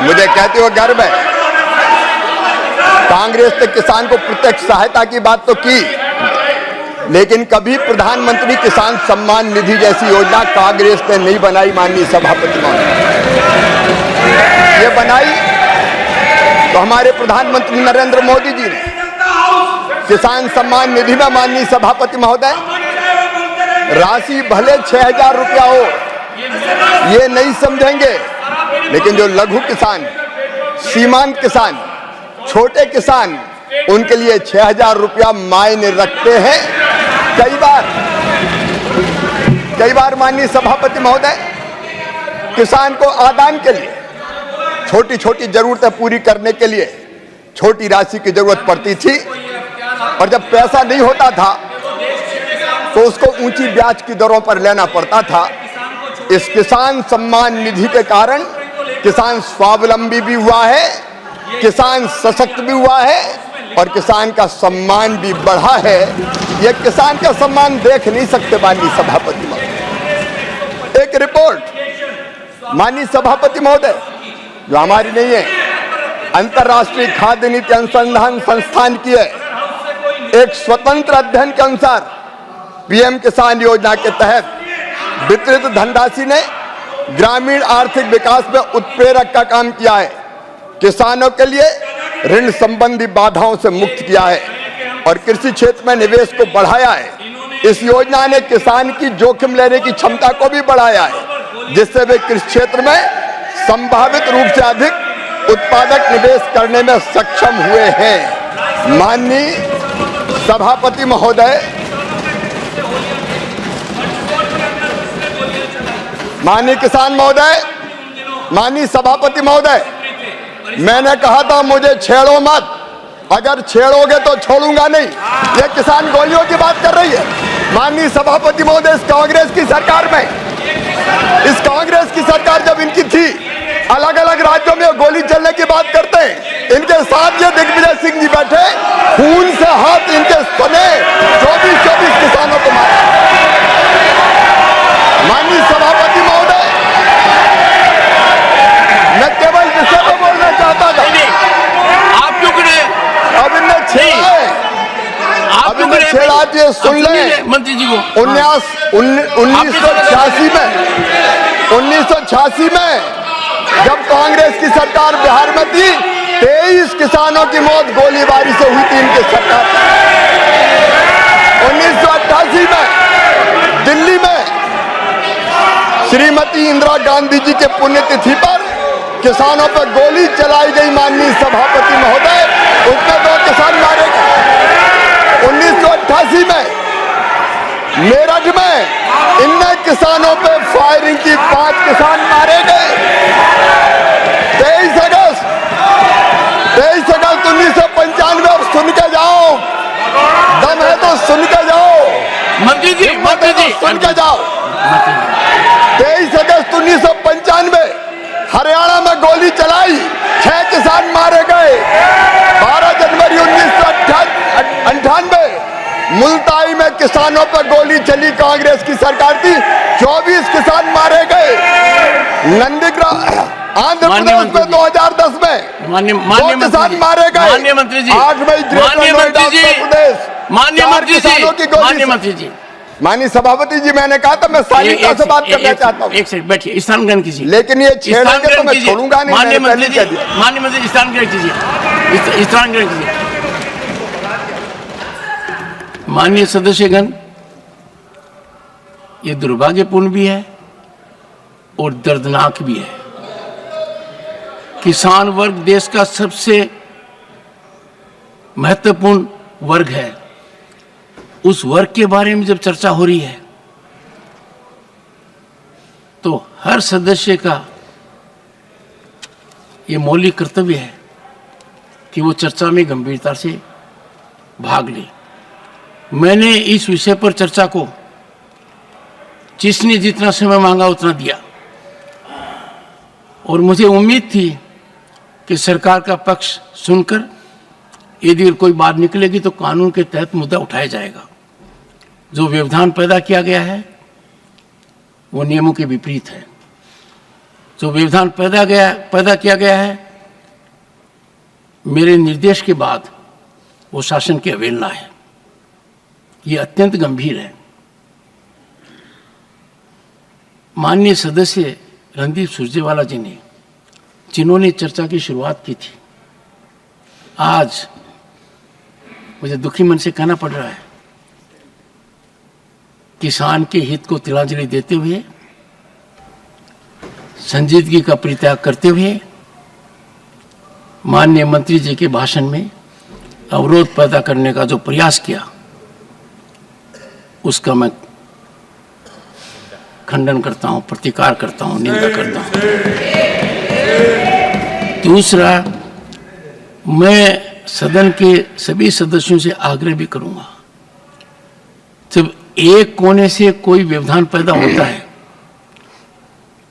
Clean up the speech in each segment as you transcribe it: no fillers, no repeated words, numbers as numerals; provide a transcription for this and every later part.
मुझे कहते हुए गर्व है, कांग्रेस ने किसान को प्रत्यक्ष सहायता की बात तो की, लेकिन कभी प्रधानमंत्री किसान सम्मान निधि जैसी योजना कांग्रेस ने नहीं बनाई। माननीय सभापति महोदय, ये बनाई तो हमारे प्रधानमंत्री नरेंद्र मोदी जी ने। किसान सम्मान निधि में माननीय सभापति महोदय राशि भले 6,000 रुपया हो, ये नहीं समझेंगे, लेकिन जो लघु किसान, सीमांत किसान, छोटे किसान, उनके लिए 6,000 रुपया मायने रखते हैं। कई बार माननीय सभापति महोदय किसान को आदान के लिए, छोटी छोटी जरूरतें पूरी करने के लिए छोटी राशि की जरूरत पड़ती थी, और जब पैसा नहीं होता था तो उसको ऊंची ब्याज की दरों पर लेना पड़ता था। इस किसान सम्मान निधि के कारण किसान स्वावलंबी भी हुआ है, किसान सशक्त भी हुआ है, और किसान का सम्मान भी बढ़ा है। ये किसान का सम्मान देख नहीं सकते माननीय सभापति महोदय। एक रिपोर्ट माननीय सभापति महोदय, जो हमारी नहीं है, अंतर्राष्ट्रीय खाद्य नीति अनुसंधान संस्थान की है, एक स्वतंत्र अध्ययन के अनुसार पीएम किसान योजना के तहत वितरित धनराशि ने ग्रामीण आर्थिक विकास में उत्प्रेरक का काम किया है, किसानों के लिए ऋण संबंधी बाधाओं से मुक्त किया है और कृषि क्षेत्र में निवेश को बढ़ाया है। इस योजना ने किसान की जोखिम लेने की क्षमता को भी बढ़ाया है, जिससे वे कृषि क्षेत्र में संभावित रूप से अधिक उत्पादक निवेश करने में सक्षम हुए हैं। माननीय सभापति महोदय, माननीय किसान महोदय, माननीय सभापति महोदय, मैंने कहा था मुझे छेड़ो मत, अगर छेड़ोगे तो छोड़ूंगा नहीं। ये किसान गोलियों की बात कर रही है। माननीय सभापति महोदय, इस कांग्रेस की सरकार में, इस कांग्रेस की सरकार जब इनकी थी, अलग अलग राज्यों में गोली चलने की बात करते हैं। इनके साथ ये दिग्विजय सिंह जी बैठे, खून से हाथ इनके सने 24 किसानों को मारा। माननीय सभापति महोदय, मैं केवल विषय को बोलना चाहता था। आप क्यों करे? अब इनने छेड़ा है, अब इनने छेड़ा, ये सुन ले मंत्री जी को। 1986 में जब कांग्रेस की सरकार बिहार में थी, 23 किसानों की मौत गोलीबारी से हुई थी इनकी सरकार। 1988 में दिल्ली में श्रीमती इंदिरा गांधी जी के पुण्यतिथि पर किसानों पर गोली चलाई गई। माननीय सभापति महोदय, उसमें 2 किसान मारे गए। 1988 में मेरठ में इनने किसानों पे फायरिंग की, 5 किसान मारे गए। 23 अगस्त 1995, और सुन के जाओ, दम है तो सुन के जाओ मंत्री जी, सुन के जाओ। 23 अगस्त 1995 हरियाणा में गोली चलाई, 6 किसान मारे गए। 12 जनवरी 1998 मुल्ताई में किसानों पर गोली चली, कांग्रेस की सरकार थी, 24 किसान मारे गए। नंदीग्राम आंध्र प्रदेश में 2010 में 2 किसान मारे गए। माननीय मंत्री जी, 8 मई माननीय मंत्री जी, माननीय मंत्री जी, माननीय सभापति जी, मैंने कहा था मैं शालीनता से बात करना चाहता हूँ। एक सेकंड बैठिए, स्थान ग्रहण कीजिए। लेकिन ये छेड़ेंगे तो मैं छोड़ूंगा नहीं। माननीय मंत्री जी, स्थान ग्रहण कीजिए, स्थान ग्रहण कीजिए। माननीय सदस्यगण, ये दुर्भाग्यपूर्ण भी है और दर्दनाक भी है। किसान वर्ग देश का सबसे महत्वपूर्ण वर्ग है। उस वर्ग के बारे में जब चर्चा हो रही है तो हर सदस्य का ये मौलिक कर्तव्य है कि वो चर्चा में गंभीरता से भाग ले। मैंने इस विषय पर चर्चा को जिसने जितना समय मांगा उतना दिया, और मुझे उम्मीद थी कि सरकार का पक्ष सुनकर यदि कोई बात निकलेगी तो कानून के तहत मुद्दा उठाया जाएगा। जो व्यवधान पैदा किया गया है वो नियमों के विपरीत है। जो व्यवधान पैदा किया गया है, मेरे निर्देश के बाद वो शासन की अवहेलना है। ये अत्यंत गंभीर है। माननीय सदस्य रणदीप सुरजेवाला जी ने, जिन्होंने चर्चा की शुरुआत की थी, आज मुझे दुखी मन से कहना पड़ रहा है, किसान के हित को तिलांजलि देते हुए, संजीदगी का परित्याग करते हुए माननीय मंत्री जी के भाषण में अवरोध पैदा करने का जो प्रयास किया, उसका मैं खंडन करता हूं, प्रतिकार करता हूं, निंदा करता हूं। दूसरा, मैं सदन के सभी सदस्यों से आग्रह भी करूंगा, जब एक कोने से कोई व्यवधान पैदा होता है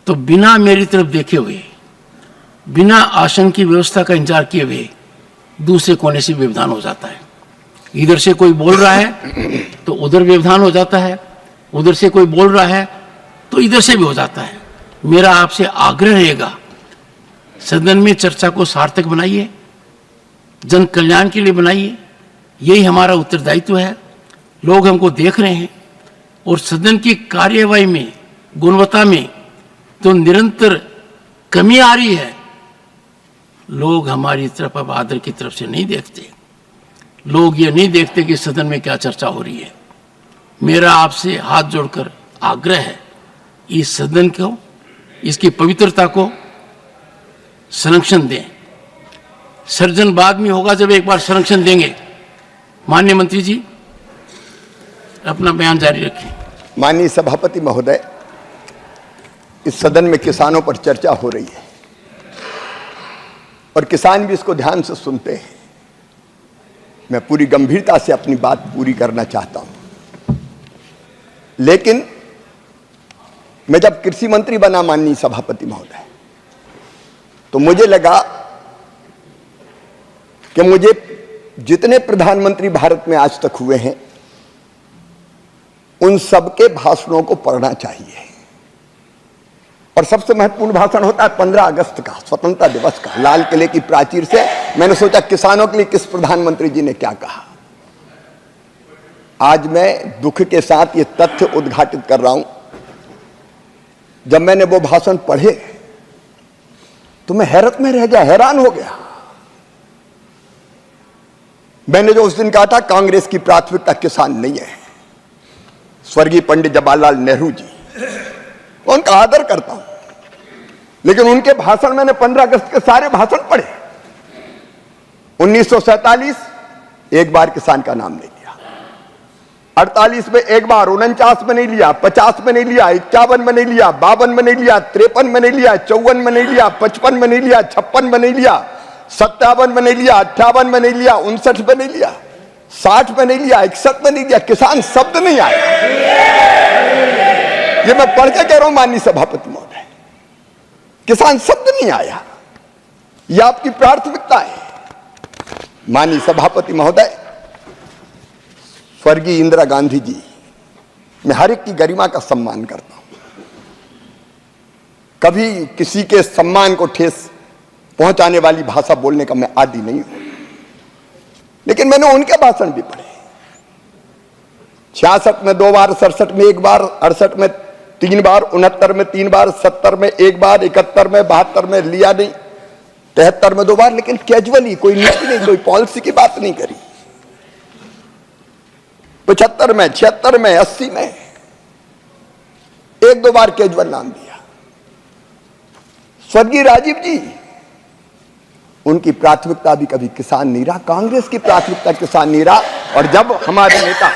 तो बिना मेरी तरफ देखे हुए, बिना आसन की व्यवस्था का इंतजार किए हुए दूसरे कोने से व्यवधान हो जाता है। इधर से कोई बोल रहा है तो उधर व्यवधान हो जाता है, उधर से कोई बोल रहा है तो इधर से भी हो जाता है। मेरा आपसे आग्रह रहेगा, सदन में चर्चा को सार्थक बनाइए, जन कल्याण के लिए बनाइए। यही हमारा उत्तरदायित्व है। लोग हमको देख रहे हैं और सदन की कार्यवाही में, गुणवत्ता में तो निरंतर कमी आ रही है। लोग हमारी तरफ अब आदर की तरफ से नहीं देखते। लोग ये नहीं देखते कि सदन में क्या चर्चा हो रही है। मेरा आपसे हाथ जोड़कर आग्रह है, इस सदन को, इसकी पवित्रता को संरक्षण दें। सर्जन बाद में होगा जब एक बार संरक्षण देंगे। माननीय मंत्री जी, अपना बयान जारी रखें। माननीय सभापति महोदय, इस सदन में किसानों पर चर्चा हो रही है और किसान भी इसको ध्यान से सुनते हैं। मैं पूरी गंभीरता से अपनी बात पूरी करना चाहता हूं, लेकिन मैं जब कृषि मंत्री बना माननीय सभापति महोदय, तो मुझे लगा कि मुझे जितने प्रधानमंत्री भारत में आज तक हुए हैं उन सबके भाषणों को पढ़ना चाहिए। और सबसे महत्वपूर्ण भाषण होता है 15 अगस्त का, स्वतंत्रता दिवस का, लाल किले की प्राचीर से। मैंने सोचा किसानों के लिए किस प्रधानमंत्री जी ने क्या कहा। आज मैं दुख के साथ ये तथ्य उद्घाटित कर रहा हूं, जब मैंने वो भाषण पढ़े तो मैं हैरत में रह गया, हैरान हो गया। मैंने जो उस दिन कहा था, कांग्रेस की प्राथमिकता किसान नहीं है। स्वर्गीय पंडित जवाहरलाल नेहरू जी, उनका आदर करता हूं, लेकिन उनके भाषण मैंने 15 अगस्त के सारे भाषण पढ़े। 1947 एक बार किसान का नाम नहीं लिया, 48 में एक बार, 49 में नहीं लिया, 50 में नहीं लिया, 51 में नहीं लिया, 52 में नहीं लिया, 53 में नहीं लिया, 54 में नहीं लिया, 55 में नहीं लिया, 56 में नहीं लिया, 57 में नहीं लिया, 58 में नहीं लिया, 59 में नहीं लिया, 60 में नहीं लिया, 61 में नहीं लिया। किसान शब्द नहीं आया। ये मैं पढ़ के कह रहा हूं माननीय सभापति महोदय, किसान शब्द नहीं आया। यह आपकी प्राथमिकता है। माननीय सभापति महोदय, स्वर्गीय इंदिरा गांधी जी, मैं हर एक की गरिमा का सम्मान करता हूं, कभी किसी के सम्मान को ठेस पहुंचाने वाली भाषा बोलने का मैं आदी नहीं हूं, लेकिन मैंने उनके भाषण भी पढ़े। 66 में 2 बार, 67 में 1 बार, 68 में 3 बार, 69 में 3 बार, 70 में 1 बार, 71 में, 72 में लिया नहीं, 73 में 2 बार, लेकिन कैजुअली, कोई नीति नहीं, कोई पॉलिसी की बात नहीं करी। 75 में, 76 में, 80 में 1-2 बार कैजुअल नाम दिया। स्वर्गीय राजीव जी, उनकी प्राथमिकता भी कभी किसान नहीं रहा, कांग्रेस की प्राथमिकता किसान नहीं रहा। और जब हमारे नेता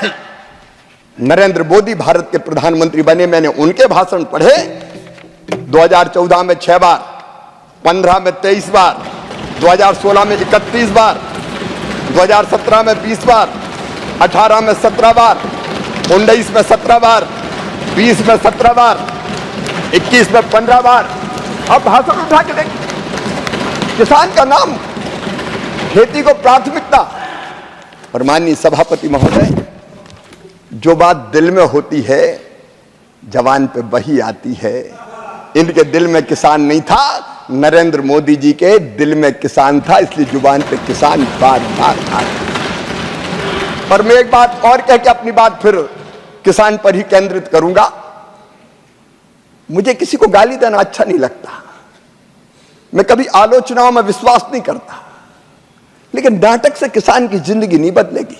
नरेंद्र मोदी भारत के प्रधानमंत्री बने, मैंने उनके भाषण पढ़े। 2014 में 6 बार, 15 में 23 बार, 2016 में 31 बार, 2017 में 20 बार, 18 में 17 बार, 19 में 17 बार, 20 में 17 बार, 21 में 15 बार। अब भाषण उठा के देखिए, किसान का नाम, खेती को प्राथमिकता। और माननीय सभापति महोदय, जो बात दिल में होती है जवान पे वही आती है। इनके दिल में किसान नहीं था, नरेंद्र मोदी जी के दिल में किसान था, इसलिए जुबान पे किसान बार बार आ रहा। पर मैं एक बात और कह के अपनी बात फिर किसान पर ही केंद्रित करूंगा। मुझे किसी को गाली देना अच्छा नहीं लगता, मैं कभी आलोचनाओं में विश्वास नहीं करता, लेकिन नाटक से किसान की जिंदगी नहीं बदलेगी।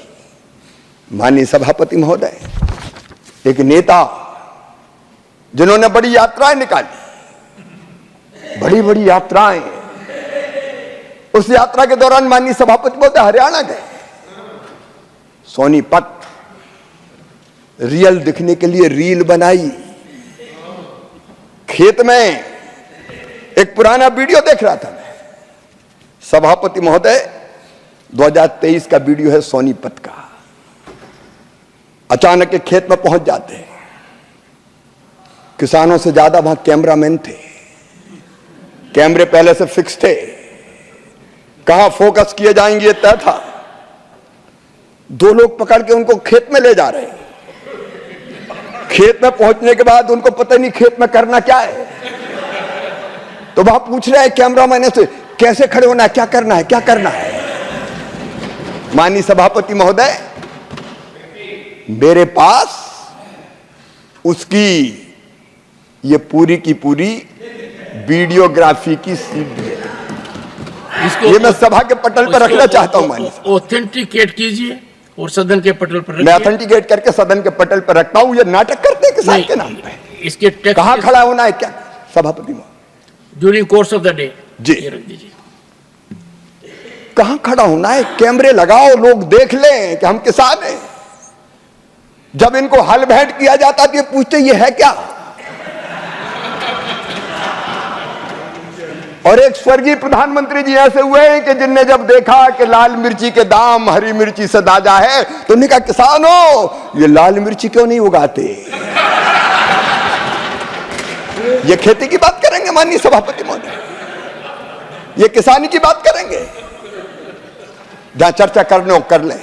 माननीय सभापति महोदय, एक नेता जिन्होंने बड़ी यात्राएं निकाली, बड़ी बड़ी यात्राएं, उस यात्रा के दौरान माननीय सभापति महोदय हरियाणा गए, सोनीपत रियल दिखने के लिए रील बनाई। खेत में एक पुराना वीडियो देख रहा था मैं, सभापति महोदय 2023 का वीडियो है सोनीपत का। अचानक एक खेत में पहुंच जाते हैं, किसानों से ज्यादा वहां कैमरामैन थे, कैमरे पहले से फिक्स थे, कहां फोकस किए जाएंगे ये तय था। दो लोग पकड़ के उनको खेत में ले जा रहे हैं। खेत में पहुंचने के बाद उनको पता नहीं खेत में करना क्या है, तो वहां पूछ रहे हैं कैमरामैन से, कैसे खड़े होना है, क्या करना है, क्या करना है। माननीय सभापति महोदय, मेरे पास उसकी ये पूरी की पूरी वीडियोग्राफी की सीडी है। इसको ये मैं सभा के पटल पर रखना चाहता हूं। माननीय ऑथेंटिकेट कीजिए और सदन के पटल पर मैं ऑथेंटिकेट करके सदन के पटल पर रखता हूं। ये नाटक करते हैं किसान के नाम पे। इसके टेक्स्ट कहां खड़ा होना है, क्या सभापति महोदय during course of the day जी ये रख दीजिए। कहां खड़ा होना है, कैमरे लगाओ, लोग देख लें कि हम किसान हैं। जब इनको हल भेंट किया जाता तो ये पूछते ये है क्या। और एक स्वर्गीय प्रधानमंत्री जी ऐसे हुए हैं कि जिनने जब देखा कि लाल मिर्ची के दाम हरी मिर्ची से दादा है, तो उन्होंने कहा किसानों ये लाल मिर्ची क्यों नहीं उगाते। ये खेती की बात करेंगे माननीय सभापति महोदय, ये किसानी की बात करेंगे। जहां चर्चा करने हो कर लें।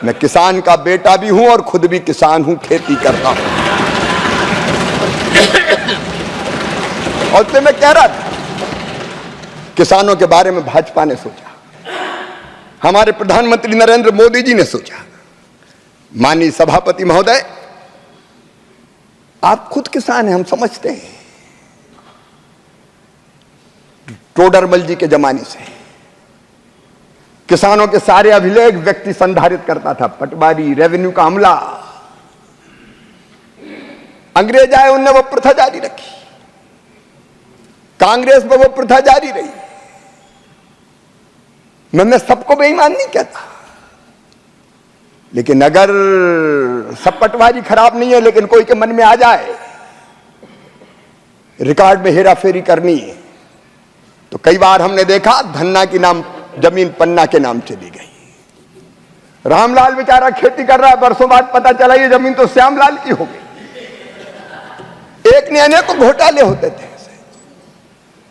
मैं किसान का बेटा भी हूं और खुद भी किसान हूं, खेती करता हूं। और तो मैं कह रहा था, किसानों के बारे में भाजपा ने सोचा, हमारे प्रधानमंत्री नरेंद्र मोदी जी ने सोचा। माननीय सभापति महोदय, आप खुद किसान हैं, हम समझते हैं। टोडरमल जी के जमाने से किसानों के सारे अभिलेख व्यक्ति संधारित करता था, पटवारी, रेवेन्यू का अमला। अंग्रेज आए, उनने वो प्रथा जारी रखी, कांग्रेस में वो प्रथा जारी रही। मैं सबको बेईमान नहीं कहता, लेकिन अगर सब पटवारी खराब नहीं है, लेकिन कोई के मन में आ जाए रिकॉर्ड में हेरा फेरी करनी है, तो कई बार हमने देखा धन्ना की नाम जमीन पन्ना के नाम चली गई। रामलाल बेचारा खेती कर रहा है, बरसों बाद पता चला ये जमीन तो श्यामलाल की हो गई। एक ने अनेक घोटाले होते थे,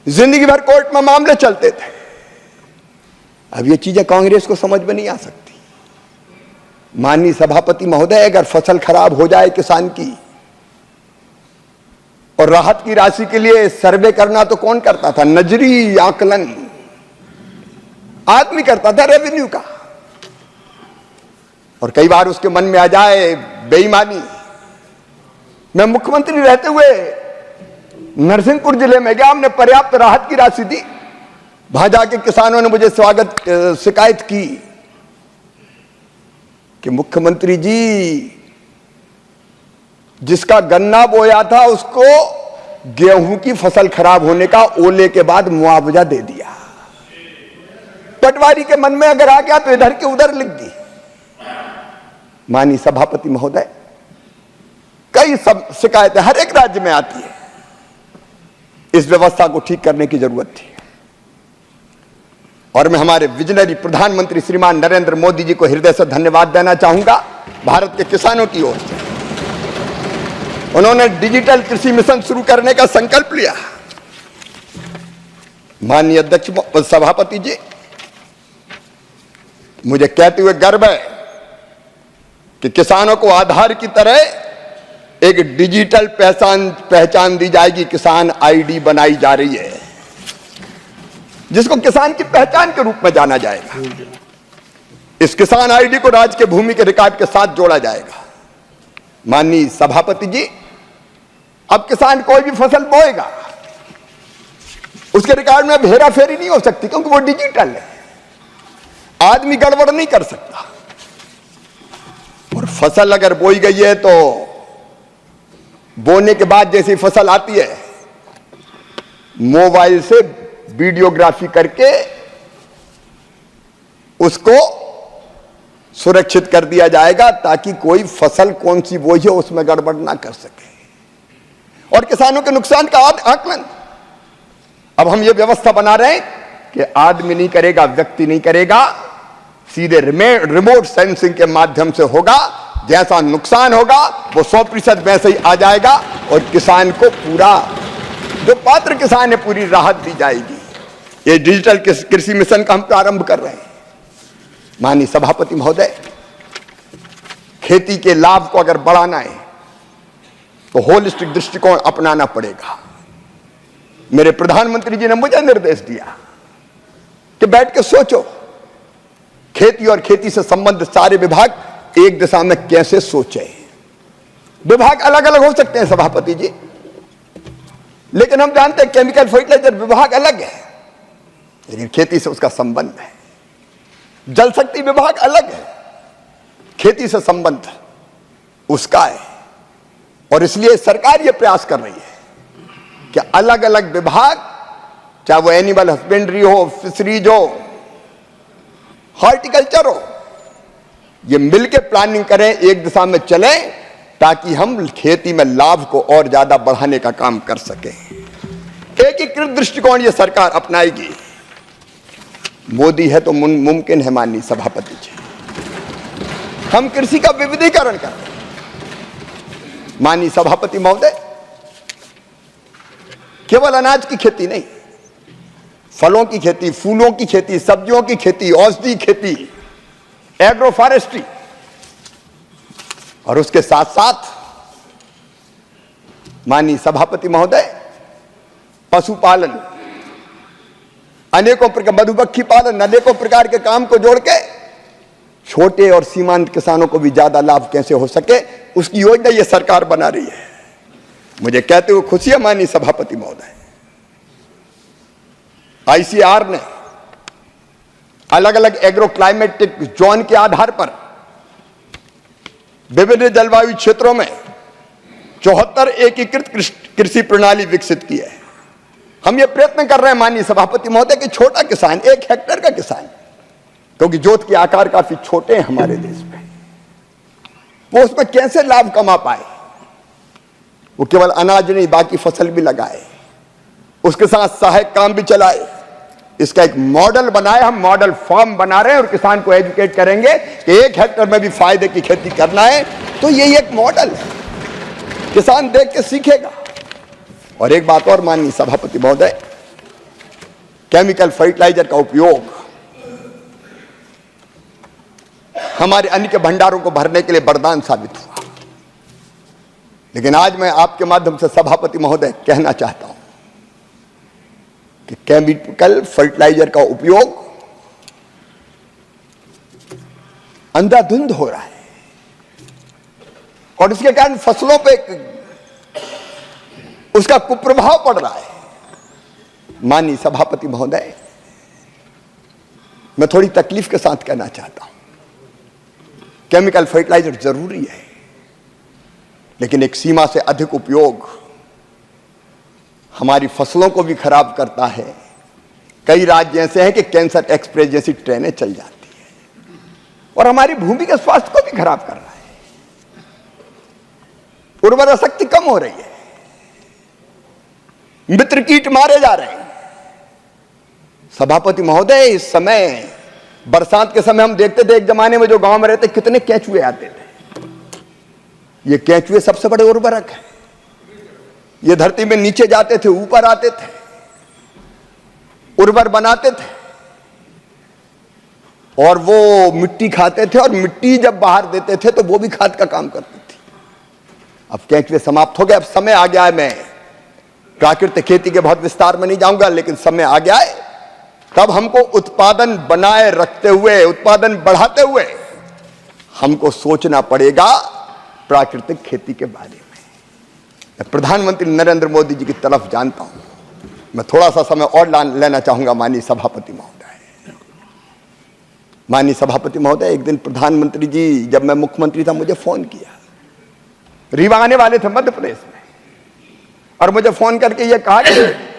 जिंदगी भर कोर्ट में मामले चलते थे। अब ये चीजें कांग्रेस को समझ में नहीं आ सकती। माननीय सभापति महोदय, अगर फसल खराब हो जाए किसान की और राहत की राशि के लिए सर्वे करना तो कौन करता था, नजरी आकलन आदमी करता था, रेवेन्यू का। और कई बार उसके मन में आ जाए बेईमानी। मैं मुख्यमंत्री रहते हुए नरसिंहपुर जिले में गया, हमने पर्याप्त राहत की राशि दी। वहां जाके किसानों ने मुझे शिकायत की कि मुख्यमंत्री जी, जिसका गन्ना बोया था उसको गेहूं की फसल खराब होने का ओले के बाद मुआवजा दे दिया। पटवारी के मन में अगर आ गया तो इधर के उधर लिख दी। माननीय सभापति महोदय, कई सब शिकायतें हर एक राज्य में आती है। इस व्यवस्था को ठीक करने की जरूरत थी, और मैं हमारे विजनरी प्रधानमंत्री श्रीमान नरेंद्र मोदी जी को हृदय से धन्यवाद देना चाहूंगा। भारत के किसानों की ओर से उन्होंने डिजिटल कृषि मिशन शुरू करने का संकल्प लिया। माननीय अध्यक्ष सभापति जी, मुझे कहते हुए गर्व है कि किसानों को आधार की तरह एक डिजिटल पहचान दी जाएगी, किसान आईडी बनाई जा रही है, जिसको किसान की पहचान के रूप में जाना जाएगा। इस किसान आईडी को राज्य के भूमि के रिकॉर्ड के साथ जोड़ा जाएगा। माननीय सभापति जी, अब किसान कोई भी फसल बोएगा, उसके रिकॉर्ड में अब हेरा फेरी नहीं हो सकती, क्योंकि वो डिजिटल है, आदमी गड़बड़ नहीं कर सकता। और फसल अगर बोई गई है तो बोने के बाद जैसी फसल आती है, मोबाइल से वीडियोग्राफी करके उसको सुरक्षित कर दिया जाएगा, ताकि कोई फसल कौन सी बोई है उसमें गड़बड़ ना कर सके। और किसानों के नुकसान का आकलन अब हम ये व्यवस्था बना रहे हैं कि आदमी नहीं करेगा, व्यक्ति नहीं करेगा, सीधे रिमोट सेंसिंग के माध्यम से होगा। जैसा नुकसान होगा वो 100% वैसे ही आ जाएगा और किसान को पूरा, जो पात्र किसान है, पूरी राहत दी जाएगी। ये डिजिटल कृषि मिशन का हम प्रारंभ कर रहे हैं। माननीय सभापति महोदय, खेती के लाभ को अगर बढ़ाना है तो होलिस्टिक दृष्टिकोण अपनाना पड़ेगा। मेरे प्रधानमंत्री जी ने मुझे निर्देश दिया कि बैठ के सोचो, खेती और खेती से संबंधित सारे विभाग एक दिशा में कैसे सोचे। विभाग अलग अलग हो सकते हैं सभापति जी, लेकिन हम जानते हैं केमिकल फर्टिलाइजर विभाग अलग है, लेकिन खेती से उसका संबंध है। जल शक्ति विभाग अलग है, खेती से संबंध उसका है। और इसलिए सरकार यह प्रयास कर रही है कि अलग अलग विभाग, चाहे वो एनिमल हस्बेंड्री हो, फिशरीज हो, हॉर्टिकल्चर हो, ये मिलकर प्लानिंग करें, एक दिशा में चलें, ताकि हम खेती में लाभ को और ज्यादा बढ़ाने का काम कर सकें। एकीकृत दृष्टिकोण ये सरकार अपनाएगी। मोदी है तो मुमकिन है। माननीय सभापति जी, हम कृषि का विविधीकरण कर रहे हैं। माननीय सभापति महोदय, केवल अनाज की खेती नहीं, फलों की खेती, फूलों की खेती, सब्जियों की खेती, औषधि खेती, एग्रो फॉरेस्ट्री, और उसके साथ साथ माननीय सभापति महोदय, पशुपालन, अनेकों प्रकार, मधुमक्खी पालन, अनेकों प्रकार के काम को जोड़ के छोटे और सीमांत किसानों को भी ज्यादा लाभ कैसे हो सके, उसकी योजना ये सरकार बना रही है। मुझे कहते हुए खुशी है माननीय सभापति महोदय, आईसीआर ने अलग अलग एग्रो क्लाइमेटिक जोन के आधार पर विभिन्न जलवायु क्षेत्रों में 74 एकीकृत कृषि प्रणाली विकसित की है। हम ये प्रयत्न कर रहे हैं माननीय सभापति महोदय कि छोटा किसान, 1 हेक्टेयर का किसान, क्योंकि जोत के आकार काफी छोटे हैं हमारे देश में, वो उसमें कैसे लाभ कमा पाए। वो केवल अनाज नहीं, बाकी फसल भी लगाए, उसके साथ सहायक काम भी चलाए। इसका एक मॉडल बनाए, हम मॉडल फार्म बना रहे हैं और किसान को एजुकेट करेंगे कि 1 हेक्टेयर में भी फायदे की खेती करना है। तो यही एक मॉडल है, किसान देख के सीखेगा। और एक बात और माननीय सभापति महोदय, केमिकल फर्टिलाइजर का उपयोग हमारे अन्न के भंडारों को भरने के लिए वरदान साबित हुआ, लेकिन आज मैं आपके माध्यम से सभापति महोदय कहना चाहता हूं कि केमिकल फर्टिलाइजर का उपयोग अंधाधुंध हो रहा है और इसके कारण फसलों पे उसका कुप्रभाव पड़ रहा है। माननीय सभापति महोदय, मैं थोड़ी तकलीफ के साथ कहना चाहता हूं, केमिकल फर्टिलाइजर जरूरी है, लेकिन एक सीमा से अधिक उपयोग हमारी फसलों को भी खराब करता है। कई राज्य ऐसे हैं कि कैंसर एक्सप्रेस जैसी ट्रेनें चल जाती है और हमारी भूमि के स्वास्थ्य को भी खराब कर रहा है। उर्वरा शक्ति कम हो रही है, मित्र कीट मारे जा रहे हैं। सभापति महोदय, इस समय बरसात के समय हम देखते थे, एक जमाने में जो गांव में रहते कितने केंचुए आते थे। ये केंचुए सबसे बड़े उर्वरक है। ये धरती में नीचे जाते थे, ऊपर आते थे, उर्वर बनाते थे और वो मिट्टी खाते थे, और मिट्टी जब बाहर देते थे तो वो भी खाद का काम करती थी। अब कैंचवे समाप्त हो गए, अब समय आ गया है। मैं प्राकृतिक खेती के बहुत विस्तार में नहीं जाऊंगा, लेकिन समय आ गया है। तब हमको उत्पादन बनाए रखते हुए, उत्पादन बढ़ाते हुए हमको सोचना पड़ेगा प्राकृतिक खेती के बारे में। मैं प्रधानमंत्री नरेंद्र मोदी जी की तरफ जानता हूं। मैं थोड़ा सा समय और लेना चाहूंगा माननीय सभापति महोदय। माननीय सभापति महोदय, एक दिन प्रधानमंत्री जी, जब मैं मुख्यमंत्री था, मुझे फोन किया। रीवा आने वाले थे मध्य प्रदेश में, और मुझे फोन करके ये कहा कि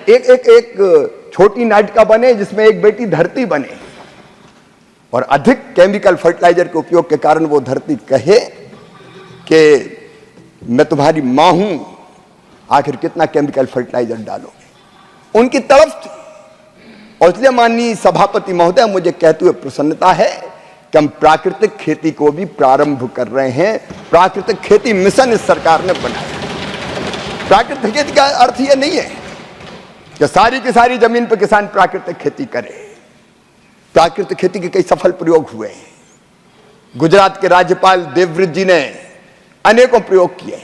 एक छोटी नाटिका बने जिसमें एक बेटी धरती बने, और अधिक केमिकल फर्टिलाइजर के उपयोग के कारण वो धरती कहे कि मैं तुम्हारी मां हूं, आखिर कितना केमिकल फर्टिलाइजर डालोगे। उनकी तरफ थी। और इसलिए माननीय सभापति महोदय, मुझे कहते हुए प्रसन्नता है कि हम प्राकृतिक खेती को भी प्रारंभ कर रहे हैं। प्राकृतिक खेती मिशन इस सरकार ने बनाया। प्राकृतिक खेती का अर्थ यह नहीं है कि सारी की सारी जमीन पर किसान प्राकृतिक खेती करे। प्राकृतिक खेती के कई सफल प्रयोग हुए हैं। गुजरात के राज्यपाल देवव्रत जी ने अनेकों प्रयोग किए।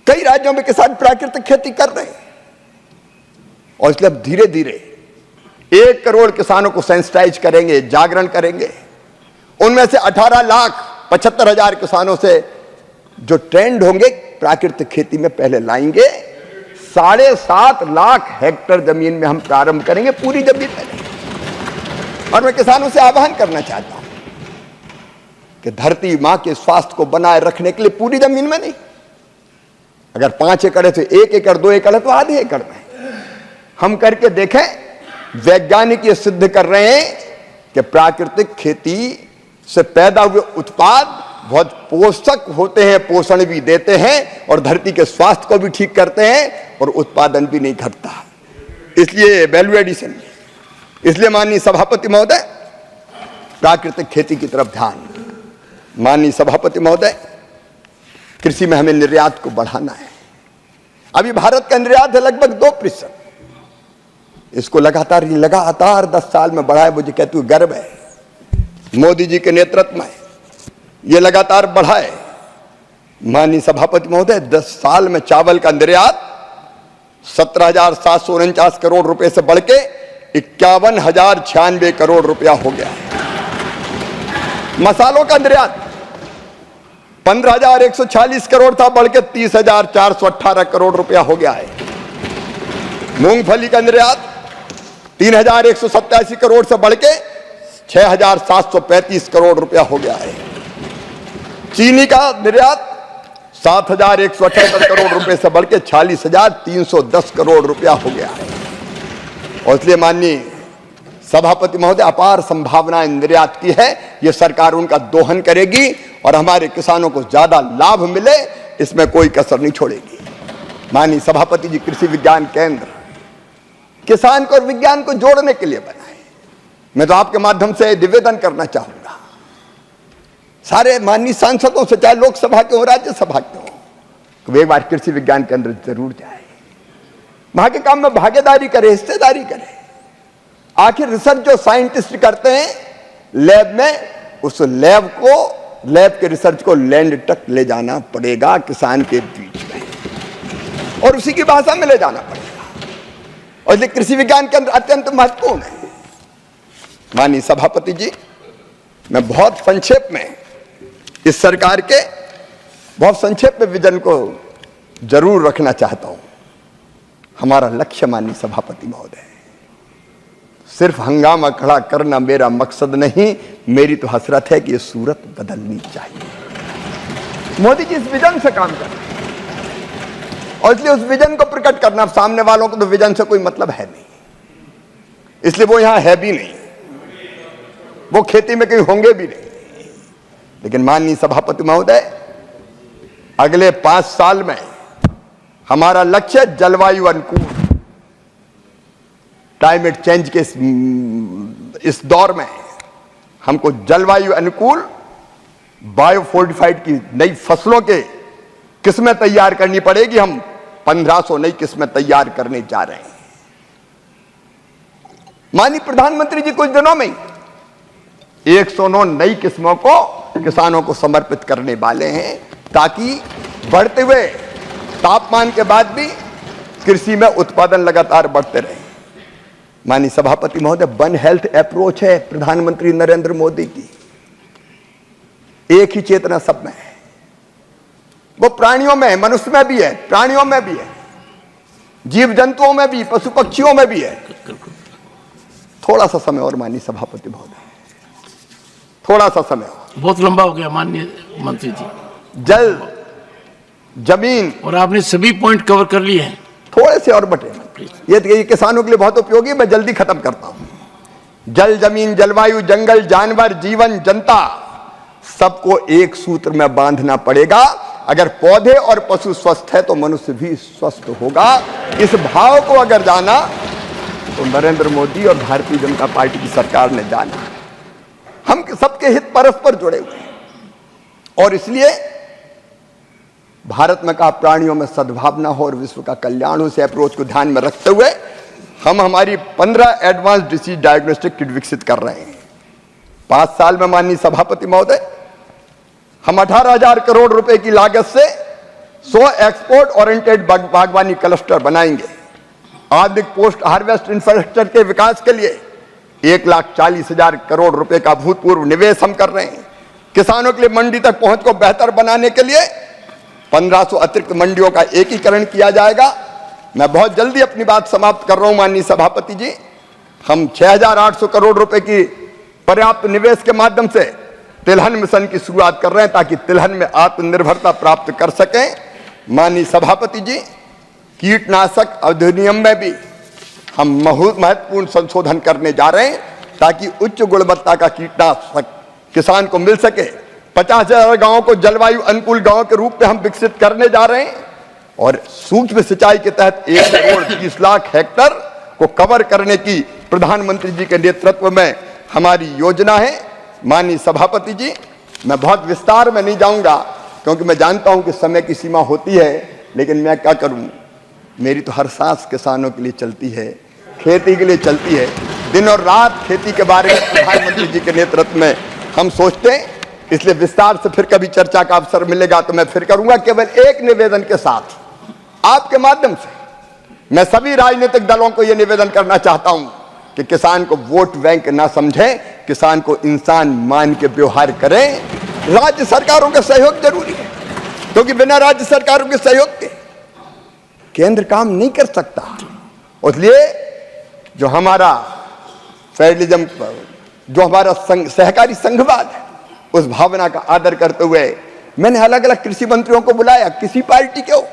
कई राज्यों में किसान प्राकृतिक खेती कर रहे हैं, और इसलिए अब धीरे धीरे 1 करोड़ किसानों को सेंसिटाइज करेंगे, जागरण करेंगे। उनमें से 18,75,000 किसानों से जो ट्रेंड होंगे प्राकृतिक खेती में पहले लाएंगे। 7.5 लाख हेक्टेयर जमीन में हम प्रारंभ करेंगे, पूरी जमीन में नहीं। और मैं किसानों से आह्वान करना चाहता हूं कि धरती मां के स्वास्थ्य को बनाए रखने के लिए पूरी जमीन में नहीं, अगर 5 एकड़ है तो 1 एकड़, 2 एकड़ है तो आधे एकड़ में हम करके देखें। वैज्ञानिक ये सिद्ध कर रहे हैं कि प्राकृतिक खेती से पैदा हुए उत्पाद बहुत पोषक होते हैं, पोषण भी देते हैं, और धरती के स्वास्थ्य को भी ठीक करते हैं, और उत्पादन भी नहीं घटता। इसलिए वैल्यू एडिशन, इसलिए माननीय सभापति महोदय, प्राकृतिक खेती की तरफ ध्यान। माननीय सभापति महोदय, कृषि में हमें निर्यात को बढ़ाना है। अभी भारत का निर्यात है लगभग 2%। इसको लगातार 10 साल में बढ़ा है। मुझे कहते हुए गर्व है, मोदी जी के नेतृत्व में ये लगातार बढ़ा है। माननीय सभापति महोदय, 10 साल में चावल का निर्यात 17,749 करोड़ रुपए से बढ़ के 51,096 करोड़ रुपया हो गया है। मसालों का निर्यात 15,140 करोड़ था, बढ़ के 30,418 करोड़ रुपया हो गया है। मूंगफली का निर्यात 3,187 करोड़ से बढ़ के 6,735 करोड़ रुपया हो गया है। चीनी का निर्यात 7,178 करोड़ रुपए से बढ़ के 46,310 करोड़ रुपया हो गया है। और इसलिए माननीय सभापति महोदय, अपार संभावनाएं निर्यात की है। यह सरकार उनका दोहन करेगी और हमारे किसानों को ज्यादा लाभ मिले, इसमें कोई कसर नहीं छोड़ेगी। माननीय सभापति जी, कृषि विज्ञान केंद्र किसान को और विज्ञान को जोड़ने के लिए बनाए। मैं तो आपके माध्यम से निवेदन करना चाहूंगा सारे माननीय सांसदों से, चाहे लोकसभा के हो, राज्यसभा के हो, कि वे एक बार कृषि विज्ञान केंद्र जरूर जाए, वहां के काम में भागीदारी करे, हिस्सेदारी करे। आखिर रिसर्च जो साइंटिस्ट करते हैं लैब में, उस लैब के रिसर्च को लैंड तक ले जाना पड़ेगा, किसान के बीच में, और उसी की भाषा में ले जाना पड़ेगा। और इसलिए कृषि विज्ञान केंद्र अत्यंत महत्वपूर्ण है। माननीय सभापति जी, मैं बहुत संक्षेप में इस सरकार के बहुत संक्षेप में विजन को जरूर रखना चाहता हूं। हमारा लक्ष्य माननीय सभापति महोदय, सिर्फ हंगामा खड़ा करना मेरा मकसद नहीं, मेरी तो हसरत है कि ये सूरत बदलनी चाहिए। मोदी जी इस विजन से काम कर रहे हैं, और इसलिए उस विजन को प्रकट करना, सामने वालों को तो विजन से कोई मतलब है नहीं, इसलिए वो यहां है भी नहीं, वो खेती में कहीं होंगे भी नहीं। लेकिन माननीय सभापति महोदय, अगले 5 साल में हमारा लक्ष्य जलवायु अनुकूल, क्लाइमेट चेंज के इस दौर में हमको जलवायु अनुकूल बायोफोर्टिफाइड की नई फसलों के किस्में तैयार करनी पड़ेगी। हम 1500 नई किस्में तैयार करने जा रहे हैं। माननीय प्रधानमंत्री जी कुछ दिनों में 109 नई किस्मों को किसानों को समर्पित करने वाले हैं, ताकि बढ़ते हुए तापमान के बाद भी कृषि में उत्पादन लगातार बढ़ते रहे। माननीय सभापति महोदय, वन हेल्थ अप्रोच है प्रधानमंत्री नरेंद्र मोदी की। एक ही चेतना सब में है, वो प्राणियों में है, मनुष्य में भी है, प्राणियों में भी है, जीव जंतुओं में भी, पशु पक्षियों में भी है। थोड़ा सा समय और माननीय सभापति महोदय, थोड़ा सा समय और। बहुत लंबा हो गया माननीय मंत्री जी। जल, जमीन, और आपने सभी पॉइंट कवर कर लिए हैं। थोड़े से और बटे। ये किसानों के लिए बहुत उपयोगी, मैं जल्दी खत्म करता हूं। जल, जमीन, जलवायु, जंगल, जानवर, जीवन, जनता, सबको एक सूत्र में बांधना पड़ेगा। अगर पौधे और पशु स्वस्थ है तो मनुष्य भी स्वस्थ होगा। इस भाव को अगर जाना तो नरेंद्र मोदी और भारतीय जनता पार्टी की सरकार ने जाना। हम सबके हित परस्पर जुड़े हुए हैं और इसलिए भारत में कहा प्राणियों में सद्भावना हो और विश्व का कल्याण हो, से अप्रोच को ध्यान में रखते हुए हम हमारी 15 एडवांस डिसीज डायग्नोस्टिक किट विकसित कर रहे हैं। 5 साल में माननीय सभापति महोदय, हम 18,000 करोड़ रुपए की लागत से 100 एक्सपोर्ट ओरिएंटेड बागवानी क्लस्टर बनाएंगे। आधुनिक पोस्ट हार्वेस्ट इंफ्रास्ट्रक्चर के विकास के लिए 1,40,000 करोड़ रुपए का भूतपूर्व निवेश हम कर रहे हैं। किसानों के लिए मंडी तक पहुंच को बेहतर बनाने के लिए 1500 अतिरिक्त मंडियों का एकीकरण किया जाएगा। मैं बहुत जल्दी अपनी बात समाप्त कर रहा हूं माननीय सभापति जी। हम 6,800 करोड़ रुपए की पर्याप्त निवेश के माध्यम से तिलहन मिशन की शुरुआत कर रहे हैं ताकि तिलहन में आत्मनिर्भरता प्राप्त कर सकें। माननीय सभापति जी, कीटनाशक अधिनियम में भी हम महत्वपूर्ण संशोधन करने जा रहे हैं ताकि उच्च गुणवत्ता का कीटनाशक किसान को मिल सके। 50,000 गांवों को जलवायु अनुकूल गांव के रूप में हम विकसित करने जा रहे हैं और सूक्ष्म सिंचाई के तहत 1,30,00,000 हेक्टेयर को कवर करने की प्रधानमंत्री जी के नेतृत्व में हमारी योजना है। माननीय सभापति जी, मैं बहुत विस्तार में नहीं जाऊंगा क्योंकि मैं जानता हूं कि समय की सीमा होती है, लेकिन मैं क्या करूं, मेरी तो हर सांस किसानों के लिए चलती है, खेती के लिए चलती है। दिन और रात खेती के बारे में प्रधानमंत्री जी के नेतृत्व में हम सोचते हैं, इसलिए विस्तार से फिर कभी चर्चा का अवसर मिलेगा तो मैं फिर करूंगा। केवल एक निवेदन के साथ आपके माध्यम से मैं सभी राजनीतिक दलों को यह निवेदन करना चाहता हूं कि किसान को वोट बैंक ना समझें, किसान को इंसान मान के व्यवहार करें। राज्य सरकारों का सहयोग जरूरी है क्योंकि बिना राज्य सरकारों के सहयोग के केंद्र काम नहीं कर सकता। इसलिए जो हमारा फेडरलिज्म, जो हमारा सहकारी संघवाद है, उस भावना का आदर करते हुए मैंने अलग अलग कृषि मंत्रियों को बुलाया। किसी पार्टी के हो,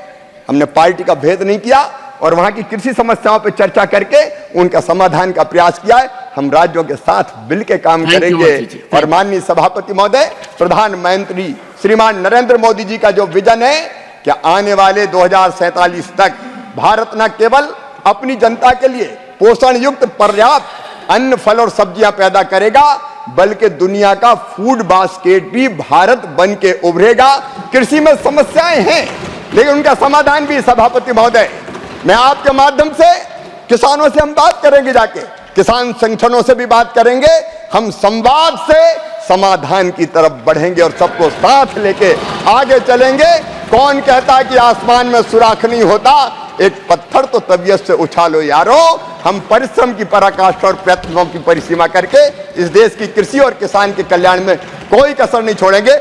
हमने पार्टी का भेद नहीं किया और वहां की कृषि समस्याओं पर चर्चा करके उनका समाधान का प्रयास किया है। हम राज्यों के साथ मिलकर काम करेंगे और माननीय सभापति महोदय, प्रधानमंत्री श्रीमान नरेंद्र मोदी जी का जो विजन है कि आने वाले 2047 तक भारत न केवल अपनी जनता के लिए पोषण युक्त पर्याप्त अन्न, फल और सब्जियां पैदा करेगा, बल्कि दुनिया का फूड बास्केट भी भारत बन के उभरेगा। कृषि में समस्याएं हैं लेकिन उनका समाधान भी, सभापति महोदय, मैं आपके माध्यम से किसानों से हम बात करेंगे, जाके किसान संगठनों से भी बात करेंगे। हम संवाद से समाधान की तरफ बढ़ेंगे और सबको साथ लेके आगे चलेंगे। कौन कहता है कि आसमान में सुराख नहीं होता, एक पत्थर तो तबीयत से उछालो यारो। हम परिश्रम की पराकाष्ठा और प्रयत्नों की परिसीमा करके इस देश की कृषि और किसान के कल्याण में कोई कसर नहीं छोड़ेंगे।